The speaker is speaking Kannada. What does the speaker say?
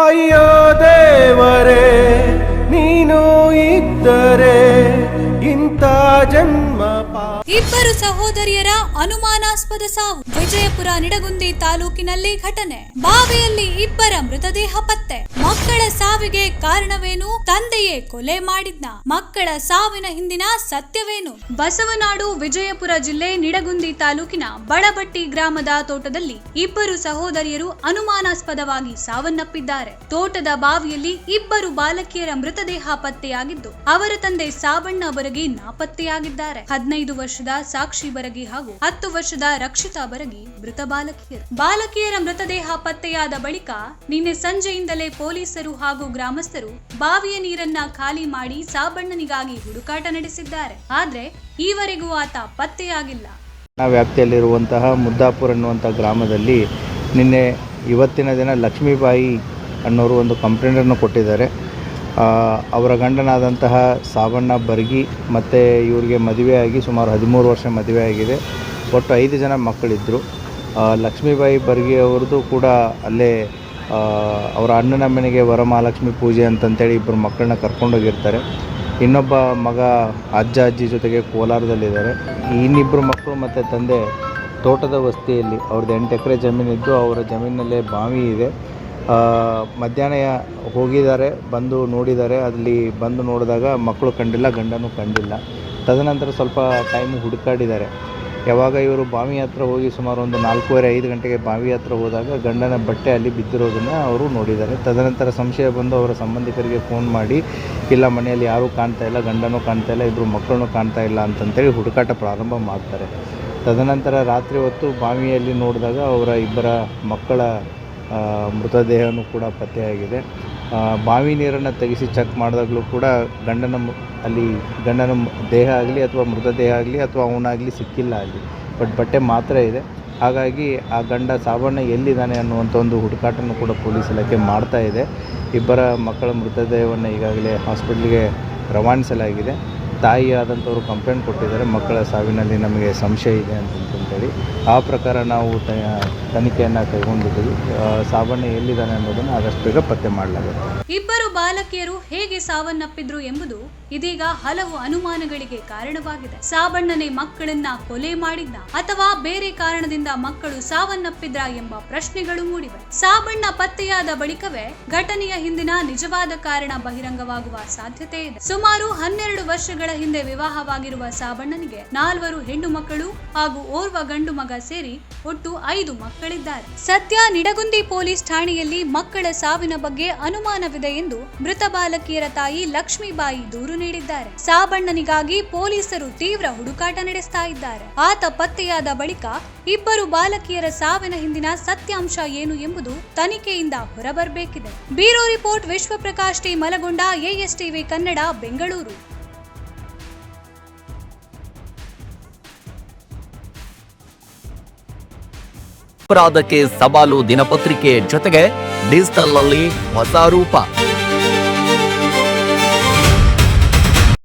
ಅಯ್ಯೋ ದೇವರೇ, ನೀನು ಇದ್ದರೆ ಇಂಥ ಜನ್ಮ. ಇಬ್ಬರು ಸಹೋದರಿಯರ ಅನುಮಾನಾಸ್ಪದ ಸಾವು. ವಿಜಯಪುರ ನಿಡಗುಂದಿ ತಾಲೂಕಿನಲ್ಲಿ ಘಟನೆ. ಬಾವಿಯಲ್ಲಿ ಇಬ್ಬರ ಮೃತದೇಹ ಪತ್ತೆ. ಮಕ್ಕಳ ಸಾವಿಗೆ ಕಾರಣವೇನು? ತಂದೆಯೇ ಕೊಲೆ ಮಾಡಿದ್ನ? ಮಕ್ಕಳ ಸಾವಿನ ಹಿಂದಿನ ಸತ್ಯವೇನು? ಬಸವನಾಡು ವಿಜಯಪುರ ಜಿಲ್ಲೆ ನಿಡಗುಂದಿ ತಾಲೂಕಿನ ಬಳಬಟ್ಟಿ ಗ್ರಾಮದ ತೋಟದಲ್ಲಿ ಇಬ್ಬರು ಸಹೋದರಿಯರು ಅನುಮಾನಾಸ್ಪದವಾಗಿ ಸಾವನ್ನಪ್ಪಿದ್ದಾರೆ. ತೋಟದ ಬಾವಿಯಲ್ಲಿ ಇಬ್ಬರು ಬಾಲಕಿಯರ ಮೃತದೇಹ ಪತ್ತೆಯಾಗಿದ್ದು, ಅವರ ತಂದೆ ಸಾಬಣ್ಣ ಬರಗಿ ನಾಪತ್ತೆಯಾಗಿದ್ದಾರೆ. 15 ವರ್ಷದ ಸಾಕ್ಷಿ ಬರಗಿ ಹಾಗೂ 10 ವರ್ಷದ ರಕ್ಷಿತಾ ಬರಗಿ ಮೃತ ಬಾಲಕಿಯರ ಮೃತದೇಹ ಪತ್ತೆಯಾದ ಬಳಿಕ ನಿನ್ನೆ ಸಂಜೆಯಿಂದಲೇ ಪೊಲೀಸರು ಹಾಗೂ ಗ್ರಾಮಸ್ಥರು ಬಾವಿಯ ನೀರನ್ನ ಖಾಲಿ ಮಾಡಿ ಸಾಬಣ್ಣನಿಗಾಗಿ ಹುಡುಕಾಟ ನಡೆಸಿದ್ದಾರೆ. ಆದ್ರೆ ಈವರೆಗೂ ಆತ ಪತ್ತೆಯಾಗಿಲ್ಲ. ವ್ಯಾಪ್ತಿಯಲ್ಲಿರುವಂತಹ ಮುದ್ದಾಪುರ ಅನ್ನುವಂಥ ಗ್ರಾಮದಲ್ಲಿ ನಿನ್ನೆ ಇವತ್ತಿನ ದಿನ ಲಕ್ಷ್ಮೀಬಾಯಿ ಅನ್ನೋರು ಒಂದು ಕಂಪ್ಲೇಂಟನ್ನು ಕೊಟ್ಟಿದ್ದಾರೆ. ಅವರ ಗಂಡನಾದಂತಹ ಸಾಬಣ್ಣ ಬರ್ಗಿ ಮತ್ತು ಇವರಿಗೆ ಮದುವೆಯಾಗಿ ಸುಮಾರು 13 ವರ್ಷ ಮದುವೆಯಾಗಿದೆ. ಒಟ್ಟು 5 ಜನ ಮಕ್ಕಳಿದ್ದರು. ಲಕ್ಷ್ಮೀಬಾಯಿ ಬರ್ಗಿ ಅವ್ರದ್ದು ಕೂಡ ಅಲ್ಲೇ ಅವರ ಅಣ್ಣನ ಮನೆಗೆ ವರಮಹಾಲಕ್ಷ್ಮಿ ಪೂಜೆ ಅಂತಂತೇಳಿ ಇಬ್ಬರು ಮಕ್ಕಳನ್ನ ಕರ್ಕೊಂಡೋಗಿರ್ತಾರೆ. ಇನ್ನೊಬ್ಬ ಮಗ ಅಜ್ಜ ಅಜ್ಜಿ ಜೊತೆಗೆ ಕೋಲಾರದಲ್ಲಿದ್ದಾರೆ. ಇನ್ನಿಬ್ಬರು ಮಕ್ಕಳು ಮತ್ತು ತಂದೆ ತೋಟದ ವಸ್ತಿಯಲ್ಲಿ ಅವ್ರದ್ದು 8 ಎಕರೆ ಜಮೀನಿದ್ದು, ಅವರ ಜಮೀನಲ್ಲೇ ಬಾವಿ ಇದೆ. ಮಧ್ಯಾಹ್ನ ಹೋಗಿದ್ದಾರೆ, ಬಂದು ನೋಡಿದ್ದಾರೆ. ಅಲ್ಲಿ ಬಂದು ನೋಡಿದಾಗ ಮಕ್ಕಳು ಕಂಡಿಲ್ಲ, ಗಂಡನೂ ಕಂಡಿಲ್ಲ. ತದನಂತರ ಸ್ವಲ್ಪ ಟೈಮು ಹುಡುಕಾಡಿದ್ದಾರೆ. ಯಾವಾಗ ಇವರು ಬಾವಿ ಹತ್ರ ಹೋಗಿ ಸುಮಾರು ಒಂದು 4:30-5 ಗಂಟೆಗೆ ಬಾವಿ ಹತ್ರ ಹೋದಾಗ ಗಂಡನ ಬಟ್ಟೆ ಅಲ್ಲಿ ಬಿದ್ದಿರೋದನ್ನು ಅವರು ನೋಡಿದ್ದಾರೆ. ತದನಂತರ ಸಂಶಯ ಬಂದು ಅವರ ಸಂಬಂಧಿಕರಿಗೆ ಫೋನ್ ಮಾಡಿ, ಇಲ್ಲ ಮನೆಯಲ್ಲಿ ಯಾರೂ ಕಾಣ್ತಾ ಇಲ್ಲ, ಗಂಡನೂ ಕಾಣ್ತಾ ಇಲ್ಲ, ಇಬ್ಬರು ಮಕ್ಕಳನ್ನೂ ಕಾಣ್ತಾ ಇಲ್ಲ ಅಂತಂತೇಳಿ ಹುಡುಕಾಟ ಪ್ರಾರಂಭ ಮಾಡ್ತಾರೆ. ತದನಂತರ ರಾತ್ರಿ ಹೊತ್ತು ಬಾವಿಯಲ್ಲಿ ನೋಡಿದಾಗ ಅವರ ಇಬ್ಬರ ಮಕ್ಕಳ ಮೃತದೇಹನೂ ಕೂಡ ಪತ್ತೆಯಾಗಿದೆ. ಬಾವಿ ನೀರನ್ನು ತೆಗೆಸಿ ಚೆಕ್ ಮಾಡಿದಾಗಲೂ ಕೂಡ ಗಂಡನ ದೇಹ ಆಗಲಿ ಅಥವಾ ಮೃತದೇಹ ಆಗಲಿ ಅಥವಾ ಅವನಾಗಲಿ ಸಿಕ್ಕಿಲ್ಲ ಅಲ್ಲಿ. ಬಟ್ ಬಟ್ಟೆ ಮಾತ್ರ ಇದೆ. ಹಾಗಾಗಿ ಆ ಗಂಡ ಸಾಬಣ್ಣ ಎಲ್ಲಿದ್ದಾನೆ ಅನ್ನುವಂಥ ಒಂದು ಹುಡುಕಾಟನೂ ಕೂಡ ಪೊಲೀಸ್ ಇಲಾಖೆ ಮಾಡ್ತಾ ಇದೆ. ಇಬ್ಬರ ಮಕ್ಕಳ ಮೃತದೇಹವನ್ನು ಈಗಾಗಲೇ ಹಾಸ್ಪಿಟ್ಲಿಗೆ ರವಾನಿಸಲಾಗಿದೆ. ತಾಯಿ ಆದಂಥವರು ಕಂಪ್ಲೇಂಟ್ ಕೊಟ್ಟಿದ್ದಾರೆ, ಮಕ್ಕಳ ಸಾವಿನಲ್ಲಿ ನಮಗೆ ಸಂಶಯ ಇದೆ ಅಂತಂತೇಳಿ. ಆ ಪ್ರಕಾರ ನಾವು ತನಿಖೆಯನ್ನು ಕೈಗೊಂಡಿದ್ದೀವಿ. ಸಾಬಣ್ಣ ಎಲ್ಲಿದ್ದಾನೆ ಅನ್ನೋದನ್ನು ಆದಷ್ಟು ಬೇಗ ಪತ್ತೆ ಮಾಡಲಾಗುತ್ತೆ. ಇಬ್ಬರು ಬಾಲಕಿಯರು ಹೇಗೆ ಸಾವನ್ನಪ್ಪಿದ್ರು ಎಂಬುದು ಇದೀಗ ಹಲವು ಅನುಮಾನಗಳಿಗೆ ಕಾರಣವಾಗಿದೆ. ಸಾಬಣ್ಣನೇ ಮಕ್ಕಳನ್ನ ಕೊಲೆ ಮಾಡಿದ್ದ ಅಥವಾ ಬೇರೆ ಕಾರಣದಿಂದ ಮಕ್ಕಳು ಸಾವನ್ನಪ್ಪಿದ್ರ ಎಂಬ ಪ್ರಶ್ನೆಗಳು ಮೂಡಿವೆ. ಸಾಬಣ್ಣ ಪತ್ತೆಯಾದ ಬಳಿಕವೇ ಘಟನೆಯ ಹಿಂದಿನ ನಿಜವಾದ ಕಾರಣ ಬಹಿರಂಗವಾಗುವ ಸಾಧ್ಯತೆ ಇದೆ. ಸುಮಾರು 12 ವರ್ಷಗಳ ಹಿಂದೆ ವಿವಾಹವಾಗಿರುವ ಸಾಬಣ್ಣನಿಗೆ 4 ಹೆಣ್ಣು ಮಕ್ಕಳು ಹಾಗೂ ಓರ್ವ ಗಂಡು ಮಗ ಸೇರಿ ಒಟ್ಟು 5 ಮಕ್ಕಳಿದ್ದಾರೆ. ಸದ್ಯ ನಿಡಗುಂದಿ ಪೊಲೀಸ್ ಠಾಣೆಯಲ್ಲಿ ಮಕ್ಕಳ ಸಾವಿನ ಬಗ್ಗೆ ಅನುಮಾನವಿದೆ ಎಂದು ಮೃತ ಬಾಲಕಿಯರ ತಾಯಿ ಲಕ್ಷ್ಮೀಬಾಯಿ ದೂರು ನೀಡಿದ್ದಾರೆ. ಸಾಬಣ್ಣನಿಗಾಗಿ ಪೊಲೀಸರು ತೀವ್ರ ಹುಡುಕಾಟ ನಡೆಸ್ತಾ ಇದ್ದಾರೆ. ಆತ ಪತ್ತೆಯಾದ ಬಳಿಕ ಇಬ್ಬರು ಬಾಲಕಿಯರ ಸಾವಿನ ಹಿಂದಿನ ಸತ್ಯಾಂಶ ಏನು ಎಂಬುದು ತನಿಖೆಯಿಂದ ಹೊರಬರಬೇಕಿದೆ. Bureau report Vishwaprakash T Malagonda, ASTV Kannada, Bengaluru. ಅಪರಾಧಕ್ಕೆ ಸವಾಲು ದಿನಪತ್ರಿಕೆ ಜೊತೆಗೆ ಡಿಜಿಟಲ್ ಅಲ್ಲಿ ಹೊಸ ರೂಪ.